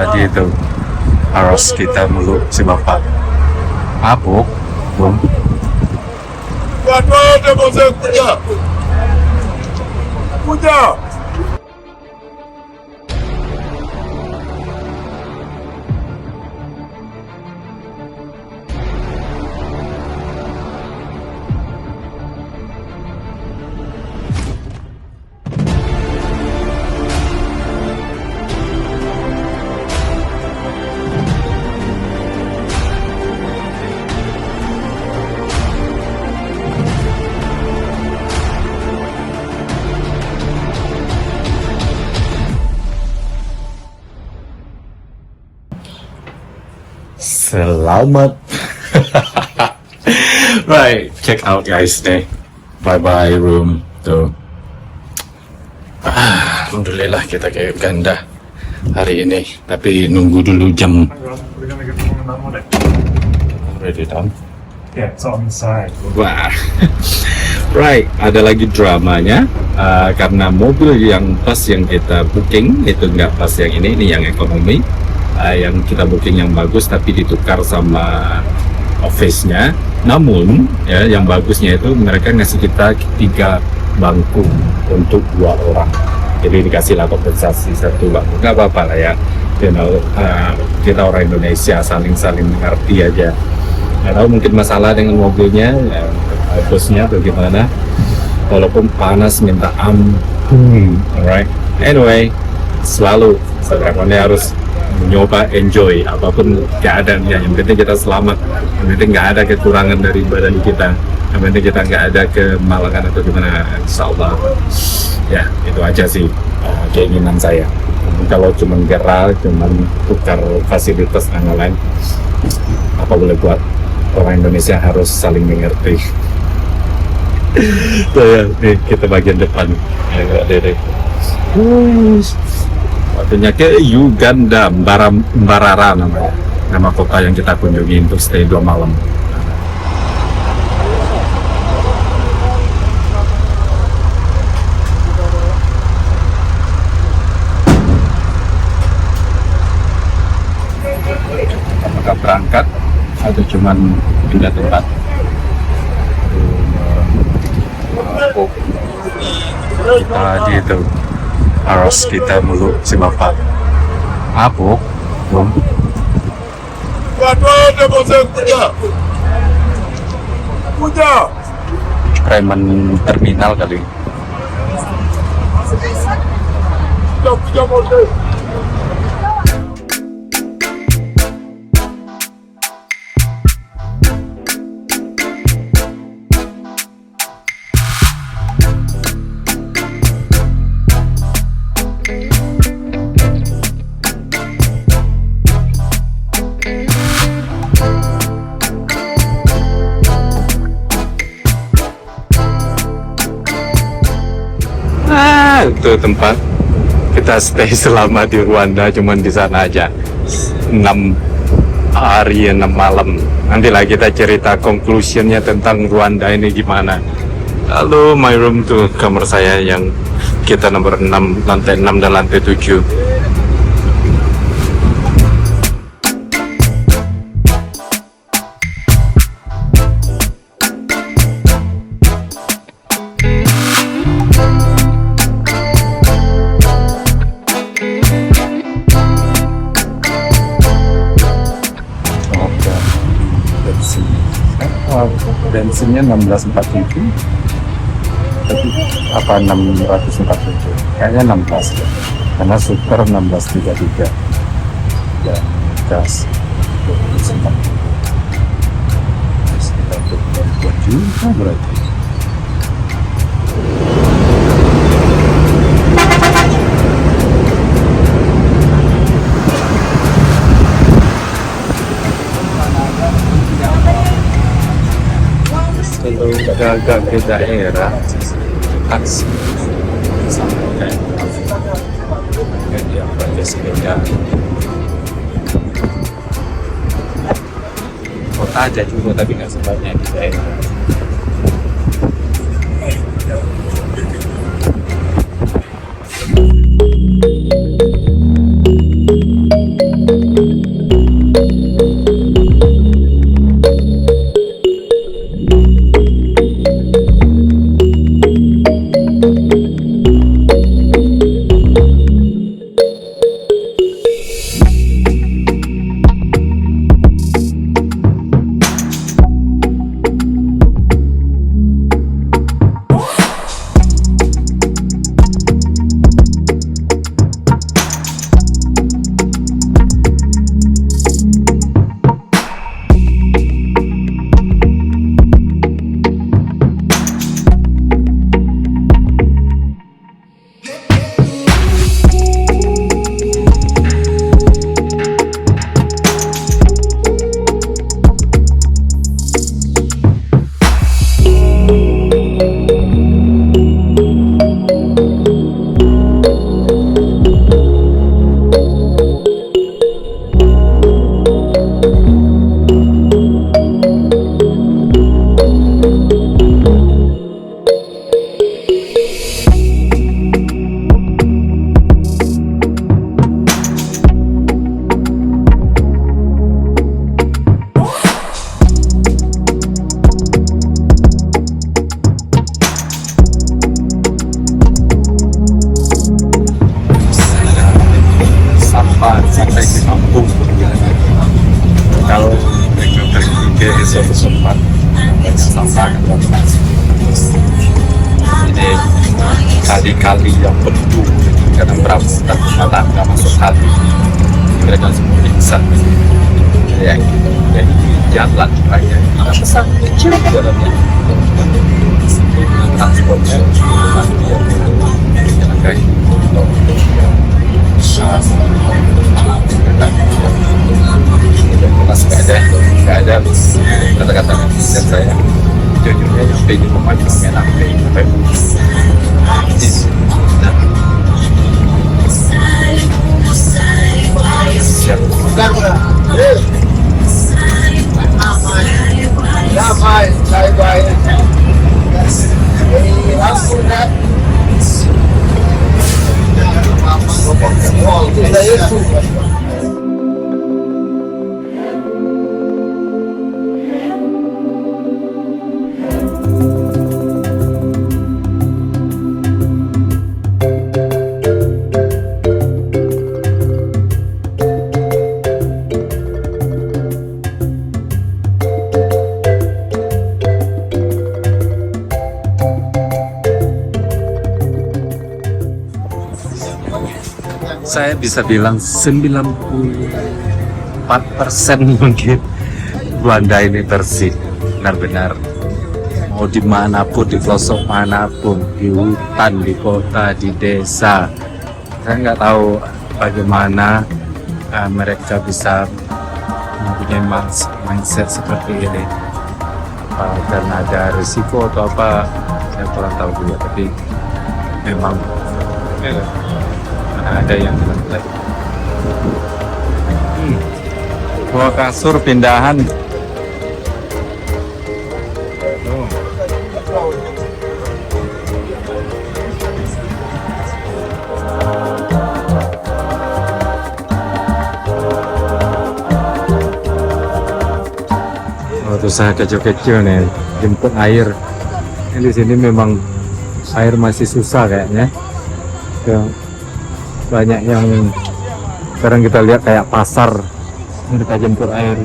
tadi itu harus kita meluk si bapak mabuk bung. Waduh, dia mau saya punya. Selamat. Right, check out guys nih. Bye bye room tuh. Alhamdulillah kita kayak ganda hari ini. Tapi nunggu dulu jam. Ready done? Yeah, it's on the side. Wah. Right, ada lagi dramanya karena mobil yang pas yang kita booking itu nggak pas yang ini yang ekonomi. Yang kita booking yang bagus tapi ditukar sama office-nya. Namun ya yang bagusnya itu mereka ngasih kita 3 bangku untuk 2 orang. Jadi dikasih lah kompensasi 1 bangku. Nggak apa-apa lah ya. You know, kita orang Indonesia saling mengerti aja. Nggak tahu mungkin masalah dengan mobilnya, ya, bosnya atau gimana. Walaupun panas minta ampun. Alright. Anyway, selalu sebenarnya harus mencoba enjoy apapun keadaannya. Yang penting kita selamat, yang penting nggak ada kekurangan dari badan kita, yang penting kita nggak ada kemalangan atau gimana. Insyaallah ya itu aja sih keinginan saya. Kalau cuma gerak, cuma tukar fasilitas dan lain-lain, apa boleh buat. Orang Indonesia harus saling mengerti. Tuh ya, nih kita bagian depan ya, Dede. Waktunya ke Uganda, Mbarara namanya, nama kota yang kita kunjungi untuk stay 2 malam. Apakah berangkat atau cuman pindah tempat? Tadi itu harus kita meluk si bapak mabuk bung. Waduh, dia mau saya punya. Preman terminal kali. Punya mobil. Itu tempat kita stay selama di Rwanda, cuman di sana aja 6 hari 6 malam. Nantilah kita cerita conclusionnya tentang Rwanda ini gimana. Lalu my room tuh kamar saya yang kita nomor 6, lantai 6 dan lantai 7. Bensinnya 1647 tapi apa 647 kayaknya 16 ya. Karena super 1633 dan gas 29 sekitar 22 juta berarti. Kalau agak ke daerah taksi sampai dia pakai sepeda. Kota aja juga tapi nggak sebanyak di daerah. sambung kalau mereka pergi ke suatu tempat banyak sampah kan. Ini kali-kali yang penuh karena perabotan rumah tangga masuk kali mereka semua pingsan ya, jadi jalan banyak besar kecil jalannya transportnya jalan kayak kelas nggak ada kata-kata dan saya jujurnya sampai di rumah juga enak sampai siap saya bisa bilang 94% mungkin Belanda ini bersih, benar-benar mau dimanapun, di pelosok manapun, di hutan, di kota, di desa. Saya nggak tahu bagaimana mereka bisa mempunyai mindset seperti ini. Karena ada risiko atau apa, saya kurang tahu juga, tapi memang ada yang dilakukan. Bawa kasur pindahan. Waktu saya kecil-kecil nih jemput air. Di sini memang air masih susah kayaknya. Banyak yang sekarang kita lihat kayak pasar mereka jemput air.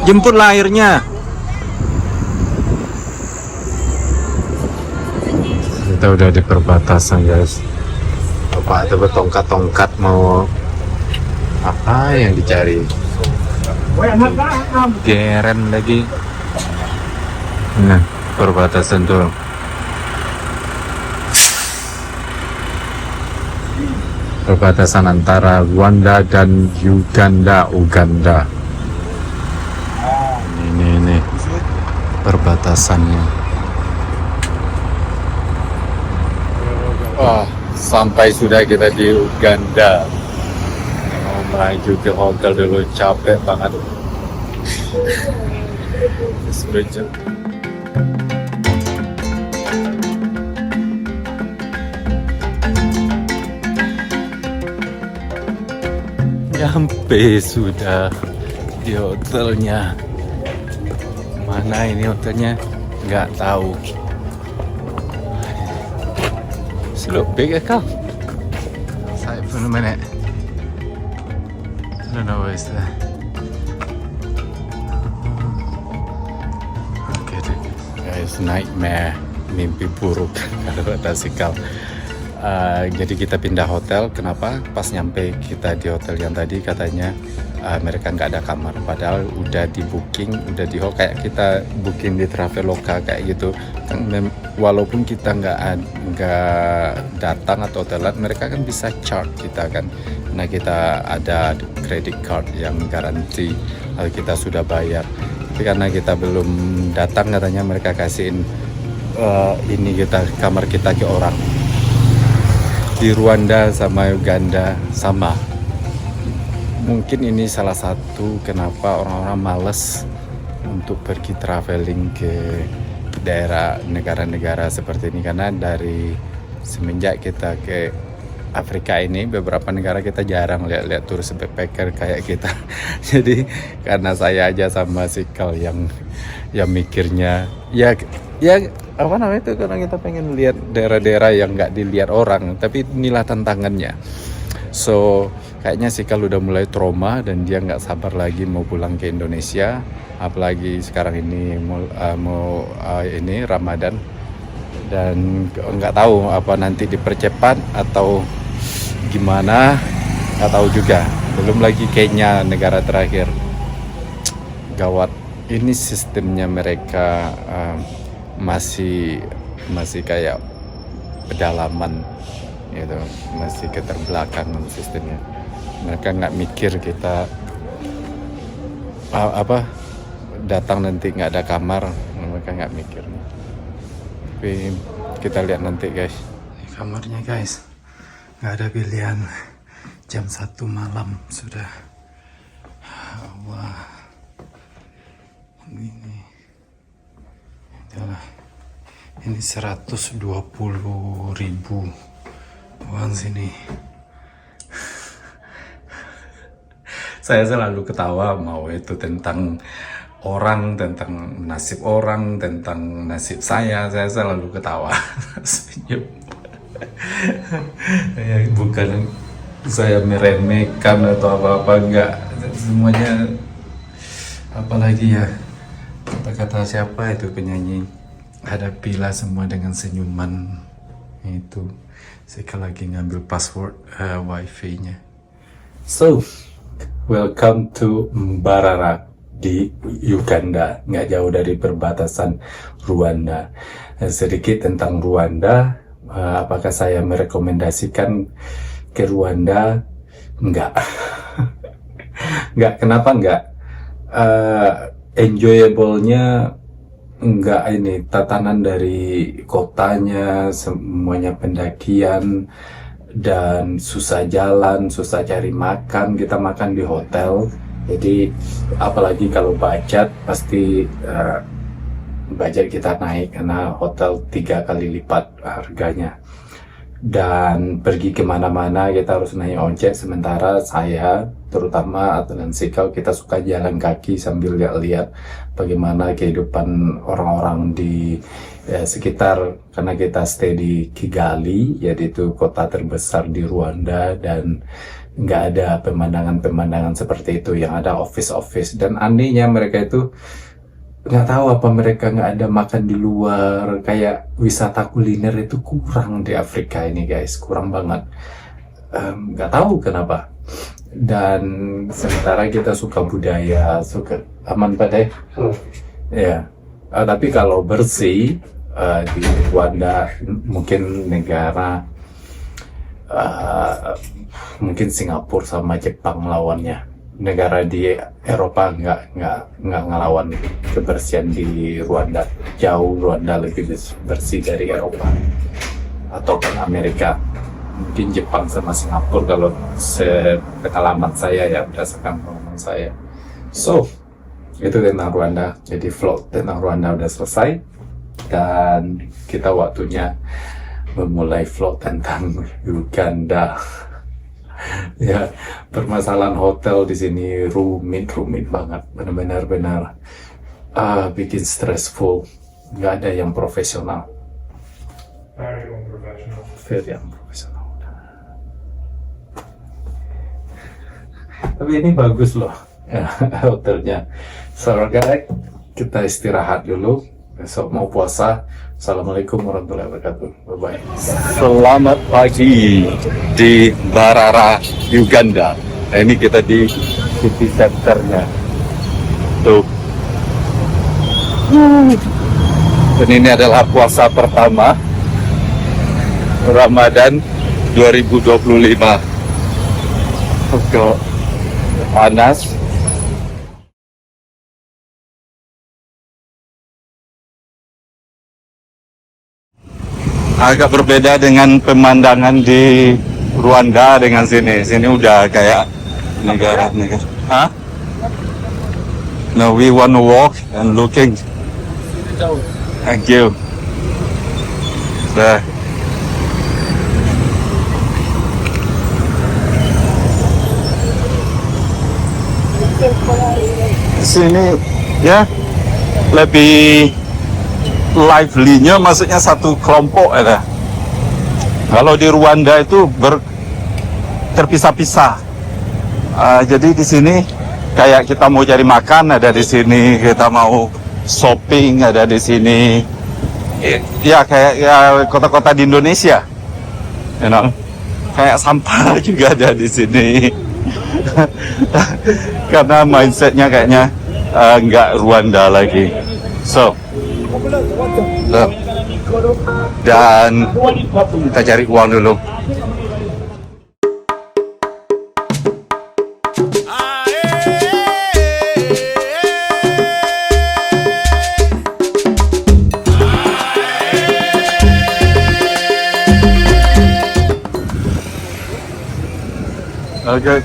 Jemputlah airnya. Kita udah di perbatasan guys. Bapak ada bertongkat-tongkat mau apa yang dicari? Geren lagi. Nah, perbatasan tuh. Perbatasan antara Rwanda dan Uganda. Ini perbatasannya. Wah, sampai sudah kita di Uganda. Mau maju ke hotel dulu, capek banget. Sampai sudah di hotelnya. Mana ini hotelnya? Nggak tahu. Look big kau. Saya pun mana? I don't know where is that. Okay, guys, nightmare, mimpi buruk kalau ada sikal. Jadi kita pindah hotel. Kenapa? Pas nyampe kita di hotel yang tadi katanya mereka nggak ada kamar. Padahal udah di booking, udah di hall kayak kita booking di Traveloka kayak gitu. Walaupun kita nggak datang atau telat, mereka kan bisa charge kita kan. Nah kita ada credit card yang garansi kita sudah bayar. Tapi karena kita belum datang katanya mereka kasihin ini kita kamar kita ke orang. Di Rwanda sama Uganda sama. Mungkin ini salah satu kenapa orang-orang males untuk pergi traveling ke daerah negara-negara seperti ini, karena dari semenjak kita ke Afrika ini beberapa negara kita jarang lihat turis backpacker kayak kita. Jadi karena saya aja sama Sikal yang mikirnya ya apa namanya itu, karena kita pengen lihat daerah-daerah yang nggak dilihat orang, tapi inilah tantangannya. So kayaknya sih kalau udah mulai trauma dan dia nggak sabar lagi mau pulang ke Indonesia, apalagi sekarang ini mau ini Ramadan, dan nggak tahu apa nanti dipercepat atau gimana, nggak tahu juga. Belum lagi Kenya, negara terakhir, gawat. Ini sistemnya mereka masih kayak pedalaman gitu, masih keterbelakangan sistemnya. Mereka nggak mikir kita datang nanti nggak ada kamar, mereka nggak mikir. Tapi kita lihat nanti guys. Kamarnya guys, nggak ada pilihan. Jam 1 malam sudah. Wah, ini adalah ini 120.000 uang sini. Saya selalu ketawa mau itu tentang orang, tentang nasib orang, tentang nasib saya selalu ketawa. Senyum. Ya, bukan saya meremehkan atau apa-apa, enggak, semuanya. Apalagi ya kata-kata siapa itu penyanyi, hadapilah semua dengan senyuman. Itu saya lagi ngambil password wifi-nya. So welcome to Mbarara di Uganda, nggak jauh dari perbatasan Rwanda. Sedikit tentang Rwanda, apakah saya merekomendasikan ke Rwanda? Enggak. Enggak, kenapa enggak? Enjoyable-nya enggak, ini tatanan dari kotanya semuanya pendakian dan susah jalan, susah cari makan. Kita makan di hotel, jadi apalagi kalau budget pasti budget kita naik karena hotel 3 kali lipat harganya. Dan pergi kemana-mana kita harus naik ojek, sementara saya terutama dan Sikal kita suka jalan kaki sambil lihat-lihat bagaimana kehidupan orang-orang di sekitar, karena kita stay di Kigali, yaitu kota terbesar di Rwanda, dan nggak ada pemandangan-pemandangan seperti itu, yang ada office-office. Dan anehnya mereka itu nggak tahu apa mereka nggak ada makan di luar, kayak wisata kuliner itu kurang di Afrika ini guys, kurang banget. Nggak tahu kenapa. Dan sementara kita suka budaya, suka aman pada ya. Tapi kalau bersih di Rwanda, mungkin negara mungkin Singapura sama Jepang lawannya. Negara di Eropa nggak ngelawan kebersihan di Rwanda. Jauh Rwanda lebih bersih dari Eropa ataupun Amerika. Mungkin Jepang sama Singapura kalau sepengalaman saya ya, berdasarkan pengalaman saya. So itu tentang Rwanda. Jadi vlog tentang Rwanda udah selesai, dan kita waktunya memulai vlog tentang Uganda. Ya, permasalahan hotel di sini rumit banget, benar bikin stressful. Nggak ada yang profesional. Very unprofessional. Very unprofessional. Tapi ini bagus loh ya, hotelnya. So guys, kita istirahat dulu. Besok mau puasa. Assalamualaikum warahmatullahi wabarakatuh. Bye-bye. Selamat pagi di Mbarara, Uganda. Nah, ini kita di city center-nya. Tuh. Dan ini adalah puasa pertama Ramadan 2025. Oke. Panas. Agak berbeda dengan pemandangan di Rwanda dengan sini. Sini udah kayak negara. Hah? No, we want to walk and looking. Thank you. Dah. Sini ya lebih lively-nya maksudnya satu kelompok ya. Kalau di Rwanda itu terpisah-pisah. Jadi di sini kayak kita mau cari makan ada di sini, kita mau shopping ada di sini. Ya kayak ya kota-kota di Indonesia, you know. Kayak sampah juga ada di sini. Karena mindsetnya kayaknya nggak Rwanda lagi. So, dan kita cari uang dulu. Oke.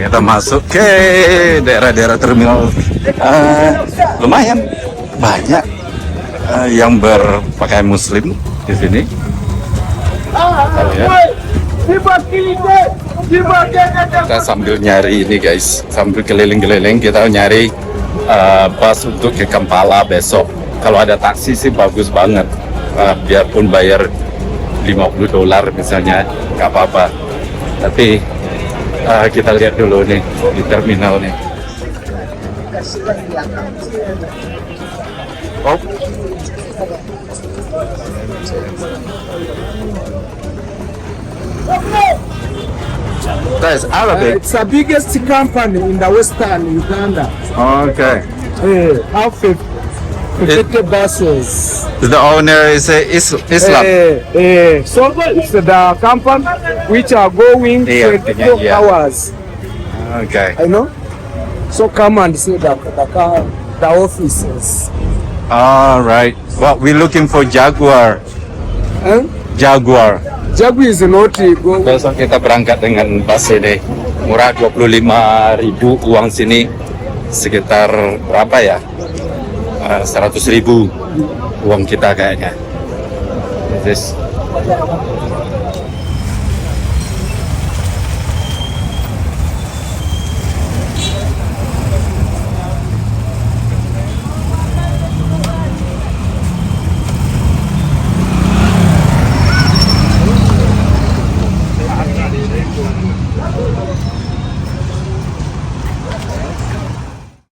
Kita masuk ke daerah-daerah terminal. Lumayan banyak yang berpakaian muslim di sini. Kita sambil nyari ini guys, sambil keliling-keliling kita nyari bus untuk ke Kampala besok. Kalau ada taksi sih bagus banget, biarpun bayar $50 misalnya, nggak apa-apa. Tapi kita lihat dulu nih di terminal nih. Oh. That is Arabic. It's the biggest company in the western Uganda. Okay. Have 50 buses. The owner is Islam. So it's the company which are going Yeah, 24 yeah. hours. Okay. I know. So come and see the offices. All right. Well, we're looking for Jaguar. Jaguar. Jagu is not go. Besok kita berangkat dengan bus ini. Murah 25.000 uang sini. Sekitar berapa ya? 100.000 uang kita kayaknya. This